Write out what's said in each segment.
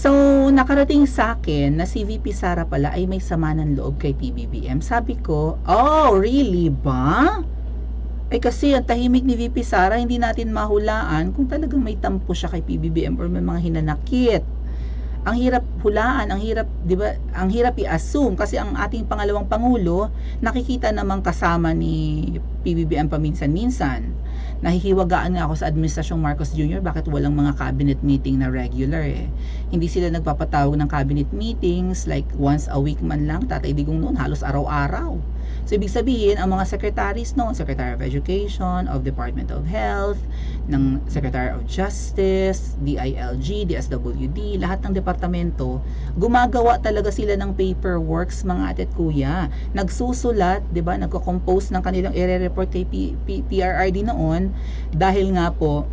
So, nakarating sa akin na si VP Sara pala ay may sama ng loob kay PBBM. Sabi ko, oh, really ba? Ay kasi ang tahimik ni VP Sara, hindi natin mahulaan kung talagang may tampo siya kay PBBM or may mga hinanakit. Ang hirap hulaan, ang hirap, 'di ba? Ang hirap i-assume kasi ang ating pangalawang pangulo nakikita namang kasama ni PBBM paminsan-minsan. Nahihiwagaan nga ako sa administrasyong Marcos Jr. bakit walang mga cabinet meeting na regular eh. Hindi sila nagpapatawag ng cabinet meetings like once a week man lang. Tatay Digong noon halos araw-araw. So ibig sabihin ang mga secretaries noon, Secretary of Education, of Department of Health, ng Secretary of Justice, DILG, DSWD, lahat ng departamento, gumagawa talaga sila ng paperworks mga ate at kuya. Nagsusulat, 'di ba? Nagko-compose ng kanilang i-report kay PRRD noon dahil nga po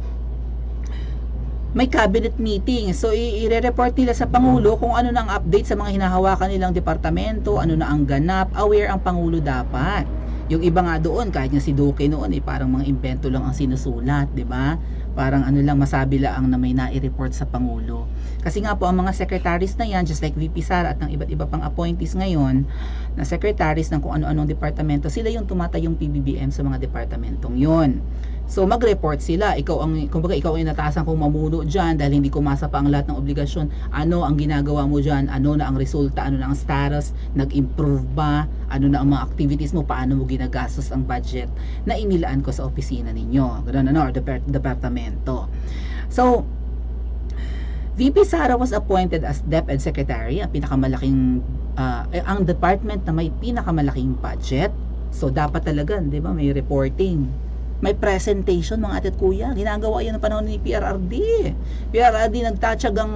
may cabinet meeting. So i-report nila sa Pangulo kung ano na ang update sa mga hinahawakan nilang departamento, ano na ang ganap, aware ang Pangulo dapat. Yung iba nga doon, kahit nga si Duque noon, parang mga invento lang ang sinusulat, di ba? Parang ano lang, masabi lang na may nai-report sa Pangulo. Kasi nga po, ang mga secretaries na yan, just like VP Sara at ng iba't iba pang appointees ngayon, na secretaries ng kung ano-anong departamento, sila yung tumatayong PBBM sa mga departamentong yon. So mag-report sila, kumbaga ikaw ang inatasan kong mamuno dyan dahil hindi kumasa pa ang lahat ng obligasyon. Ano ang ginagawa mo dyan? Ano na ang resulta? Ano na ang status? Nag-improve ba? Ano na ang mga activities mo? Paano mo ginagastos ang budget na inilaan ko sa opisina ninyo? Ganun or departamento. So, VP Sara was appointed as DepEd Secretary, ang pinakamalaking, ang department na may pinakamalaking budget. So, dapat talaga, di ba, may reporting. May presentation mga ate at kuya. Ginagawa yan ng panahon ni PRRD. PRRD nagtatsagang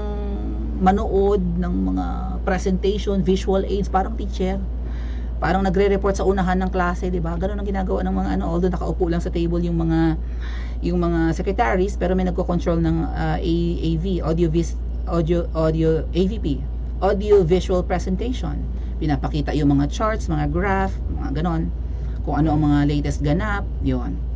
manood ng mga presentation, visual aids, parang teacher. Parang nagre-report sa unahan ng klase, 'di ba? Ganun ang ginagawa ng mga although nakaupo lang sa table yung mga secretaries, pero may nagko-control ng AV, audio visual presentation. Pinapakita yung mga charts, mga graph, mga ganon. Kung ano ang mga latest ganap, 'yon.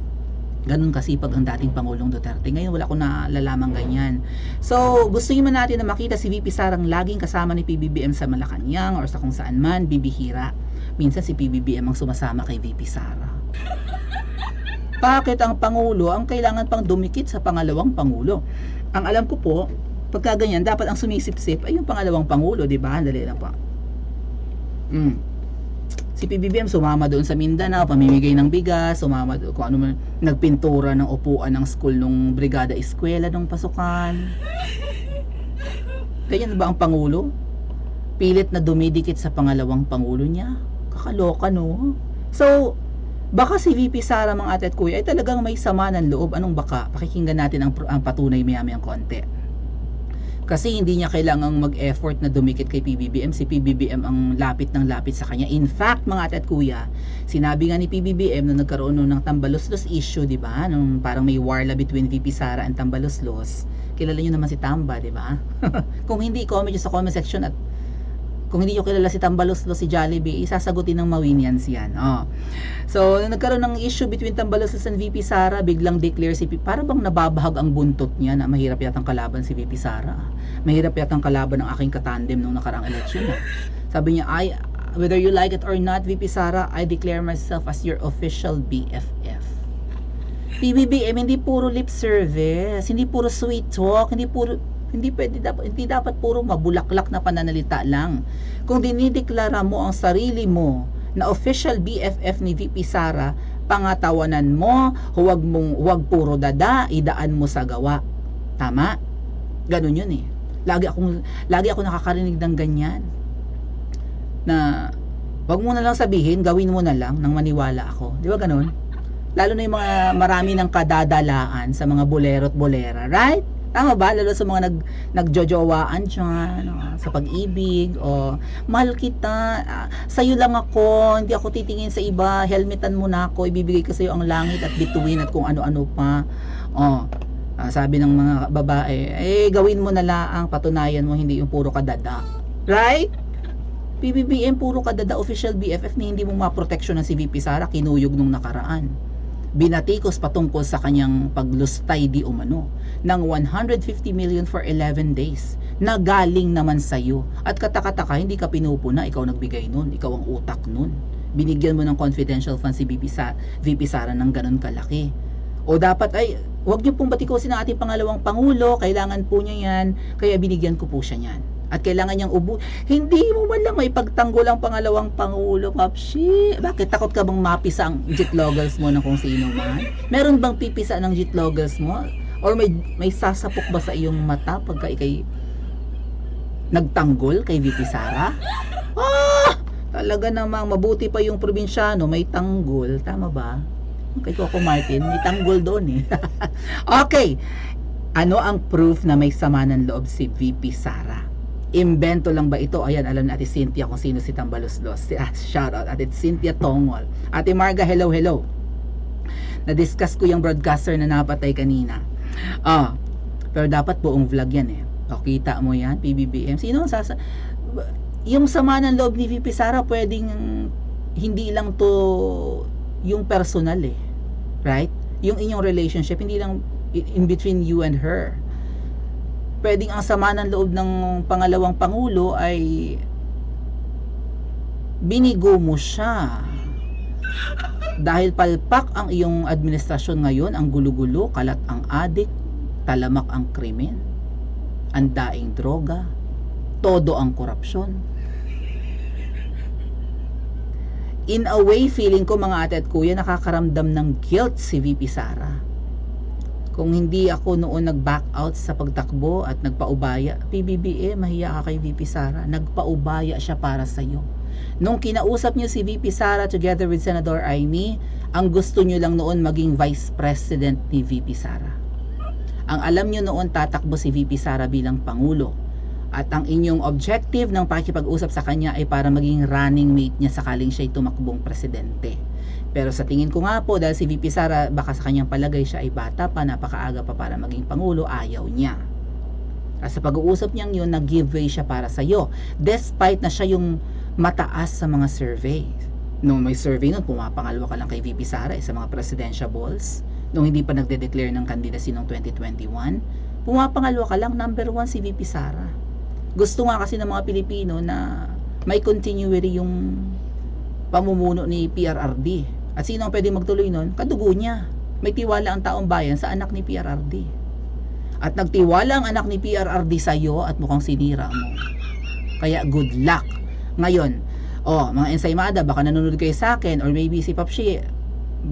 Ganun kasipag ang dating Pangulong Duterte. Ngayon wala ko nalalamang ganyan. So gusto man natin na makita si VP Sarang laging kasama ni PBBM sa Malacanang or sa kung saan man, bibihira. Minsan si PBBM ang sumasama kay VP Sara. Bakit ang Pangulo ang kailangan pang dumikit sa pangalawang Pangulo? Ang alam ko po, pagka ganyan, dapat ang sumisip-sip ay yung pangalawang Pangulo, di ba? Dali lang pa. Si PBBM sumama doon sa Mindanao, pamimigay ng bigas, sumama doon, kung ano man, nagpintura ng upuan ng school nung brigada eskwela nung pasukan. Ganyan ba ang Pangulo? Pilit na dumidikit sa pangalawang Pangulo niya? Kakaloka, no? So, baka si VP Sara mga ate at kuya ay talagang may sama ng loob. Anong baka? Pakikinggan natin ang patunay maya-mayang konti. Kasi hindi niya kailangang mag-effort na dumikit kay PBBM. Si PBBM ang lapit ng lapit sa kanya. In fact, mga ate at kuya, sinabi nga ni PBBM na nagkaroon ng Tambaloslos issue, di ba? Nung parang may warla between VP Sara and Tambaloslos. Kilala niyo naman si Tamba, di ba? Kung hindi, comment niyo sa comment section at kung hindi nyo kilala si Tambaloslos, si Jollibee, isasagutin ng Mawinians yan. So, nagkaroon ng issue between Tambaloslos and VP Sara, biglang declare si VP, para bang nababahag ang buntot niya na mahirap yatang kalaban si VP Sara. Mahirap yatang kalaban ng aking katandem nung nakarang eleksyon. Sabi niya, whether you like it or not, VP Sara, I declare myself as your official BFF. PBBM, hindi puro lip service, hindi puro sweet talk, hindi dapat puro mabulaklak na pananalita lang. Kung dinideklara mo ang sarili mo na official BFF ni VP Sara, pangatawanan mo, huwag puro dada, idaan mo sa gawa. Tama? Ganun yun eh. Lagi ako nakakarinig ng ganyan. Na wag mo na lang sabihin, gawin mo na lang nang maniwala ako. Di ba ganun? Lalo na yung mga marami ng kadadalaan sa mga bolero at bolera, right? Tama ba? Lalo sa mga nagjojowaan dyan, sa pag-ibig, o mahal kita, sa'yo lang ako, hindi ako titingin sa iba, helmetan mo na ako, ibibigay ko sa'yo ang langit at bituin at kung ano-ano pa. Sabi ng mga babae, gawin mo na lang, patunayan mo, hindi yung puro kadada. Right? PBBM, puro kadada, official BFF na hindi mo maproteksyon ng si VP Sara, kinuyog nung nakaraan. Binatikos patungkol sa kanyang paglustay di umano ng 150 million for 11 days na galing naman sa'yo. At katakataka, hindi ka pinupuna, ikaw nagbigay nun, ikaw ang utak nun. Binigyan mo ng confidential fund si VP Sara ng ganun kalaki. O dapat ay, huwag niyo pong batikusin ang ating pangalawang pangulo, kailangan po niya yan, kaya binigyan ko po siya niyan. At kailangan niyang hindi mo man lang may pagtanggol ang pangalawang pangulo, Papshi. Bakit takot ka bang mapisa ang jitloggers mo ng kung sino man? Meron bang pipisa ng jitloggers mo? Or may sasapok ba sa iyong mata pagka ikay nagtanggol kay VP Sara? Talaga namang mabuti pa yung probinsyano may tanggol, tama ba? Kay Coco Martin, may tanggol doon eh. Okay, ano ang proof na may sama ng loob si VP Sara? Imbento lang ba ito? Ayan, alam na Ate Cynthia kung sino si Tambaluslos. Shout out, Ate Cynthia Tongol. Ate Marga, hello. Na-discuss ko yung broadcaster na napatay kanina. Pero dapat buong vlog yan eh. O, kita mo yan, PBBM. Sino ang yung sama ng loob ni VP Sara, pwedeng hindi lang to yung personal eh. Right? Yung inyong relationship, hindi lang in between you and her. Pwedeng ang sama ng loob ng pangalawang pangulo ay binigo mo siya. Dahil palpak ang iyong administrasyon ngayon, ang gulo-gulo, kalat ang adik, talamak ang krimen, ang daing droga, todo ang korupsyon. In a way, feeling ko mga ate at kuya, nakakaramdam ng guilt si VP Sara. Kung hindi ako noon nag-back out sa pagtakbo at nagpaubaya, PBBM, mahiya ka kay VP Sara. Nagpaubaya siya para sa iyo. Nung kinausap niyo si VP Sara together with Senator Amy, ang gusto niyo lang noon maging Vice President ni VP Sara. Ang alam niyo noon tatakbo si VP Sara bilang Pangulo. At ang inyong objective ng pakikipag-usap sa kanya ay para maging running mate niya sakaling siya'y tumakbong presidente. Pero sa tingin ko nga po, dahil si VP Sara, baka sa kanyang palagay siya ay bata pa, napakaaga pa para maging Pangulo, ayaw niya. At sa pag-uusap niyang yun, nag-give way siya para sa'yo. Despite na siya yung mataas sa mga survey. Nung may survey nun, pumapangalawa ka lang kay VP Sara sa mga presidentiables. Nung hindi pa nagde-declare ng candidacy noong 2021, pumapangalawa ka lang, number 1 si VP Sara. Gusto nga kasi ng mga Pilipino na may continuity yung pamumuno ni PRRD. At sino ang pwede magtuloy nun? Kadugo niya. May tiwala ang taong bayan sa anak ni PRRD. At nagtiwala ang anak ni PRRD sa iyo at mukhang sinira mo. Kaya good luck. Ngayon, mga ensaymada, baka nanonood kayo sa akin or maybe si Papshi,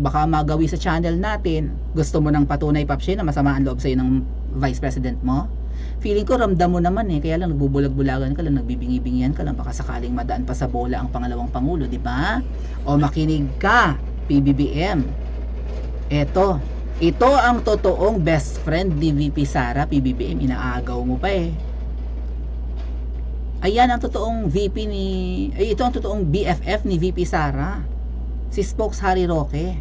baka magawi sa channel natin. Gusto mo ng patunay, Papshi, na masama ang loob sa'yo ng Vice President mo? Feeling ko ramdam mo naman eh, kaya lang nagbubulag-bulagan ka lang, nagbibingi-bingihan ka lang, baka sakaling madaan pa sa bola ang pangalawang pangulo, di ba? O makinig ka, PBBM. Ito ang totoong best friend ni VP Sara, PBBM, inaagaw mo pa eh. Ayan ang totoong ito ang totoong BFF ni VP Sara. Si Spokes Harry Roque.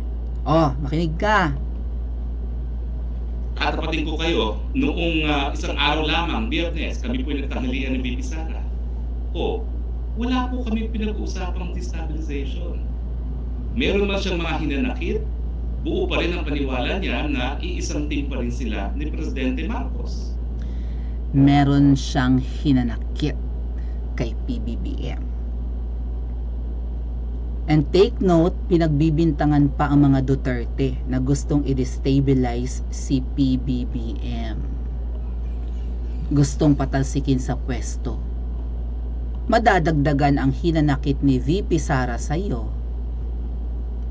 Makinig ka. Tatapatin ko kayo, noong isang araw lamang, Biyernes, kami po nagtanghalian ni VP Sara. Wala po kami pinag-uusapang destabilization. Meron man siyang mga hinanakit, buo pa rin ang paniwala niya na iisang team pa rin sila ni Presidente Marcos. Meron siyang hinanakit kay PBBM. And take note, pinagbibintangan pa ang mga Duterte na gustong i-destabilize si PBBM. Gustong patalsikin sa pwesto. Madadagdagan ang hinanakit ni VP Sara sa iyo.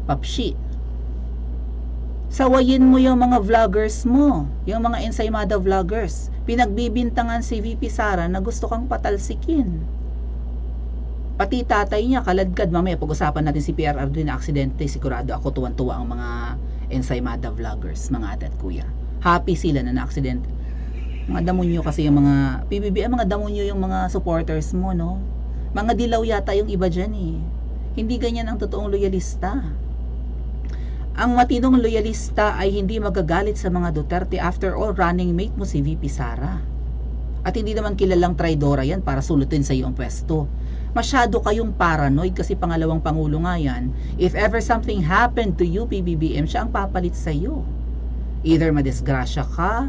Papshi, sawayin mo yung mga vloggers mo, yung mga ensaymada vloggers. Pinagbibintangan si VP Sara na gusto kang patalsikin. Pati tatay niya, kaladkad, mamaya pag-usapan natin si PRRD na aksidente, sigurado ako tuwan-tuwa ang mga ensaymada vloggers, mga ate at kuya. Happy sila na na-aksidente. Mga damonyo kasi yung mga PBBM, mga damonyo yung mga supporters mo, no? Mga dilaw yata yung iba dyan eh. Hindi ganyan ang totoong loyalista. Ang matinong loyalista ay hindi magagalit sa mga Duterte. After all, running mate mo si VP Sara. At hindi naman kilalang traidora yan para sulutin sa iyo ang pwesto. Masyado kayong paranoid kasi pangalawang pangulo nga yan. If ever something happened to you, PBBM, siya ang papalit sa iyo. Either madisgrasya ka,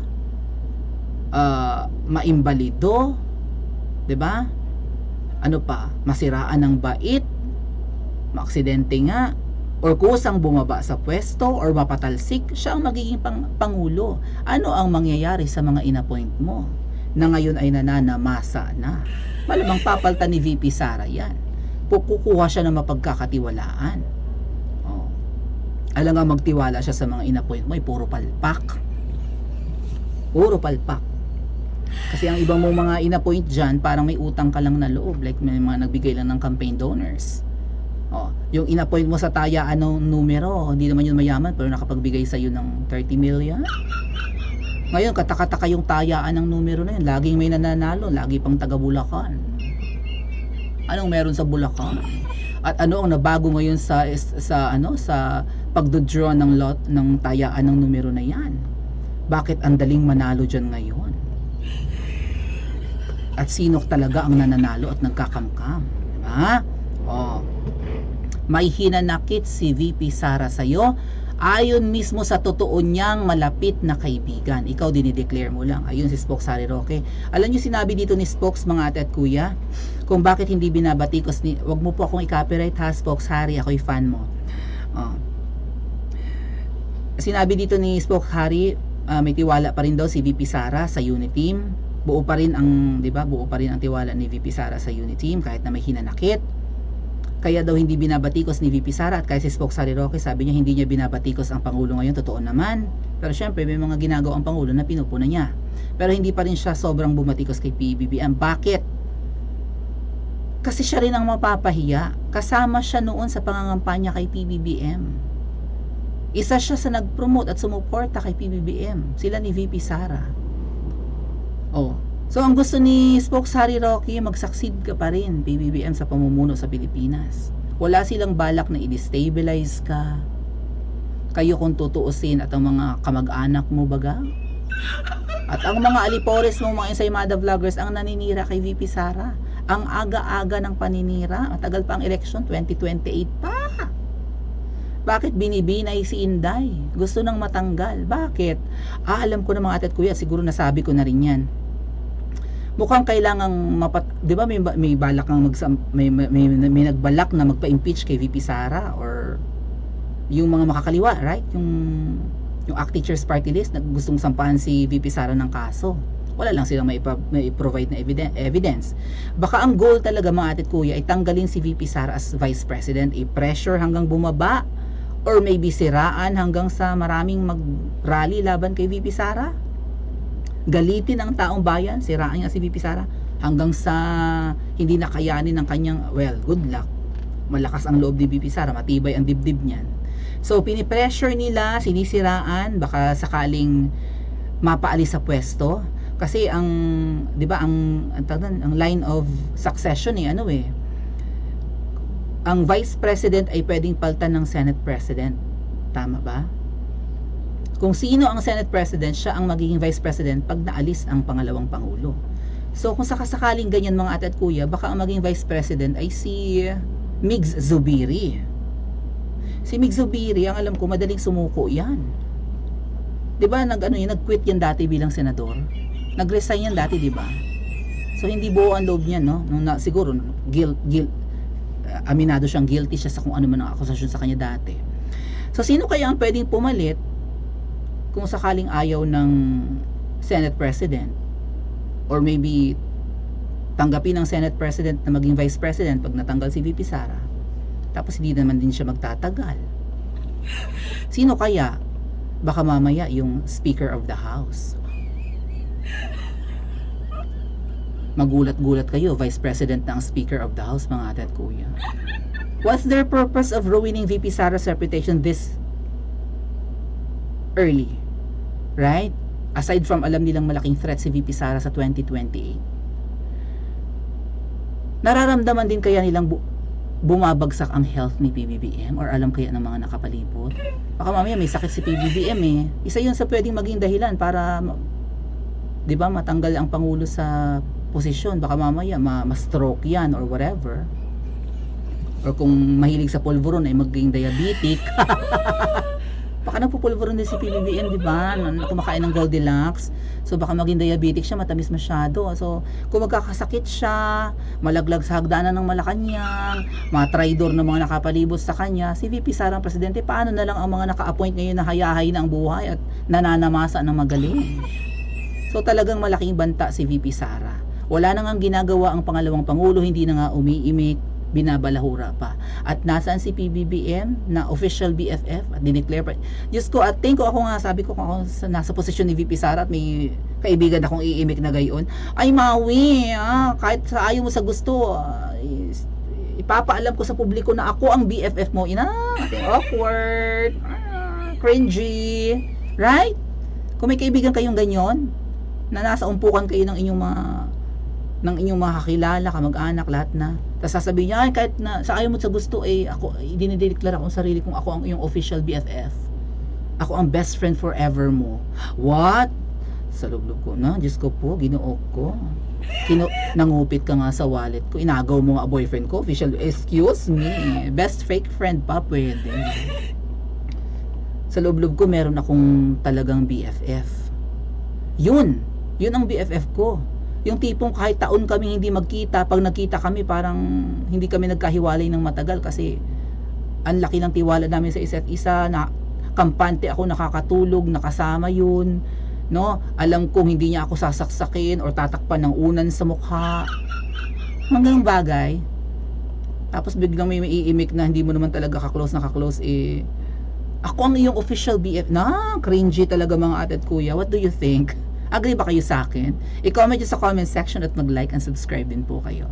maimbalido, 'Di ba? Ano pa? Masiraan ng bait, maaksidente nga, or kusang bumaba sa pwesto, or mapatalsik, siya ang magiging pangulo. Ano ang mangyayari sa mga inappoint mo na ngayon ay nananamasa na? Malamang papalta ni VP Sara yan. Kukuha siya ng mapagkakatiwalaan. Oh. Alam nga, magtiwala siya sa mga inappoint mo ay puro palpak. Puro palpak. Kasi ang ibang mong mga inappoint dyan, parang may utang ka lang na loob. Like may mga nagbigay lang ng campaign donors. Oh, yung inappoint mo sa tayaan ng numero, hindi naman yun mayaman, pero nakapagbigay sa'yo ng 30 million. Ngayon, katakataka yung tayaan ng numero na yun. Laging may nananalo, lagi pang taga Bulacan. Anong meron sa Bulacan? At ano ang nabago ngayon sa pagdodraw ng lot ng tayaan ng numero na yan? Bakit ang daling manalo dyan ngayon? At sino talaga ang nananalo at nagkakamkam? Diba? Oh. May hinanakit si VP Sara sa'yo ayon mismo sa totoo niyang malapit na kaibigan. Ikaw dinideclare mo lang. Ayun si Spokes Harry Roque. Alam niyo sinabi dito ni Spokes, mga ate at kuya, kung bakit hindi binabatikos ni... Wag mo po akong i-copyright ha, Spokes Harry. Ako'y fan mo. Oh. Sinabi dito ni Spokes Harry, may tiwala pa rin daw si VP Sara sa unit team. Buo pa rin ang, 'di ba? Buo pa rin ang tiwala ni VP Sara sa unit team kahit na may hinanakit. Kaya daw hindi binabatikos ni VP Sara, at kaya si Spokes Harry Roque sabi niya hindi niya binabatikos ang Pangulo ngayon, totoo naman. Pero syempre may mga ginagawa ang Pangulo na pinupuna niya. Pero hindi pa rin siya sobrang bumatikos kay PBBM. Bakit? Kasi siya rin ang mapapahiya. Kasama siya noon sa pangangampanya kay PBBM. Isa siya sa nag-promote at sumuporta kay PBBM. Sila ni VP Sara. Oh. So ang gusto ni Spokes Harry Roque, mag-succeed ka pa rin PBBM sa pamumuno sa Pilipinas. Wala silang balak na i-destabilize ka. Kayo kung tutuusin at ang mga kamag-anak mo baga. At ang mga alipores mo, mga ensaymada vloggers, ang naninira kay VP Sara. Ang aga-aga ng paninira. Matagal pa ang election, 2028 pa. Bakit binibinay si Inday? Gusto nang matanggal. Bakit? Alam ko na mga ate at kuya, siguro nasabi ko na rin yan. Mukhang kailangang di ba may balak kang may nagbalak na magpa-impeach kay VP Sara or yung mga makakaliwa, right? Yung ACT Teachers Party List na gustong sampahan si VP Sara ng kaso. Wala lang silang may provide na evidence. Baka ang goal talaga mga ate at kuya ay tanggalin si VP Sara as Vice President, i-pressure hanggang bumaba, or maybe siraan hanggang sa maraming mag-rally laban kay VP Sara. Galitin ang taong bayan, siraan nga si VP Sara hanggang sa hindi nakayanin ng kanyang, well, good luck. Malakas ang loob ni VP Sara, matibay ang dibdib niyan. So pinipressure nila, sinisiraan, baka sakaling mapaalis sa pwesto kasi ang 'di ba ang line of succession ang Vice President ay pwedeng palitan ng Senate President. Tama ba? Kung sino ang Senate President, siya ang magiging Vice President pag naalis ang pangalawang Pangulo. So kung sakasakaling ganyan mga ate at kuya, baka ang maging Vice President ay si Migs Zubiri. Si Migs Zubiri, ang alam ko, madaling sumuko yan. Diba, nag-quit yan dati bilang senador. Nag-resign yan dati, diba? So hindi buo ang loob niya, no? Siguro, aminado siyang guilty siya sa kung ano man ang akusasyon sa kanya dati. So sino kaya ang pwedeng pumalit kung sakaling ayaw ng Senate President, or maybe tanggapin ng Senate President na maging Vice President pag natanggal si VP Sara, tapos hindi naman din siya magtatagal? Sino kaya? Baka mamaya yung Speaker of the House. Magulat-gulat kayo, Vice President na ang Speaker of the House, mga ate at kuya. What's their purpose of ruining VP Sara's reputation this early? Right? Aside from alam nilang malaking threat si VP Sara sa 2028. Nararamdaman din kaya nilang bumabagsak ang health ni PBBM, or alam kaya ng mga nakapalibot? Baka mamaya may sakit si PBBM eh. Isa yun sa pwedeng maging dahilan para 'di ba matanggal ang Pangulo sa posisyon. Baka mamaya ma-stroke yan or whatever. Or kung mahilig sa polvoron ay maging diabetic. Baka nagpupulburon din si PBBM, di ba? Na kumakain ng Goldilocks. So, baka maging diabetic siya, matamis masyado. So, kung magkakasakit siya, malaglag sa hagdanan ng Malacanang, mga traidor na mga nakapalibot sa kanya, si VP Sara ang presidente, paano na lang ang mga naka-appoint ngayon na hayahay na ang buhay at nananamasa ng magaling? So, talagang malaking banta si VP Sara. Wala na nga ginagawa ang pangalawang pangulo, hindi na nga umiimik, binabalahura pa. At nasaan si PBBM na official BFF at dineclare pa. Diyos ko, at think ko ako nga, sabi ko kung ako nasa posisyon ni VP Sara at may kaibigan akong iimik na gayon, ay Maui, kahit sa ayaw mo sa gusto, ipapaalam ko sa publiko na ako ang BFF mo. Awkward, cringy, right? Kung may kaibigan kayong ganyan, na nasa umpukan kayo ng inyong mga kakilala, kamag-anak, lahat na. Tapos sasabihin niya, ay, kahit na sa ayaw mo sa gusto, ako, dinideklara akong sarili kong ako ang iyong official BFF. Ako ang best friend forever mo. What? Sa loob ko na, Diyos ko po, Ginoo ko. Nangupit ka nga sa wallet ko. Inagaw mo nga boyfriend ko, official, excuse me. Best fake friend pa, pwede. Sa loob ko, meron akong talagang BFF. Yun ang BFF ko. Yung tipong kahit taon kami hindi magkita, pag nagkita kami parang hindi kami nagkahiwalay ng matagal kasi ang laki ng tiwala namin sa isa't isa, na kampante ako, nakakatulog, nakasama yun, no? Alam kong hindi niya ako sasaksakin or tatakpan ng unan sa mukha. Mga bagay. Tapos biglang may iimik na hindi mo naman talaga ka-close, ako ang iyong official BF na, cringy talaga mga ate at kuya. What do you think? Agree ba kayo sa akin? I-comment nyo sa comment section at mag-like and subscribe din po kayo.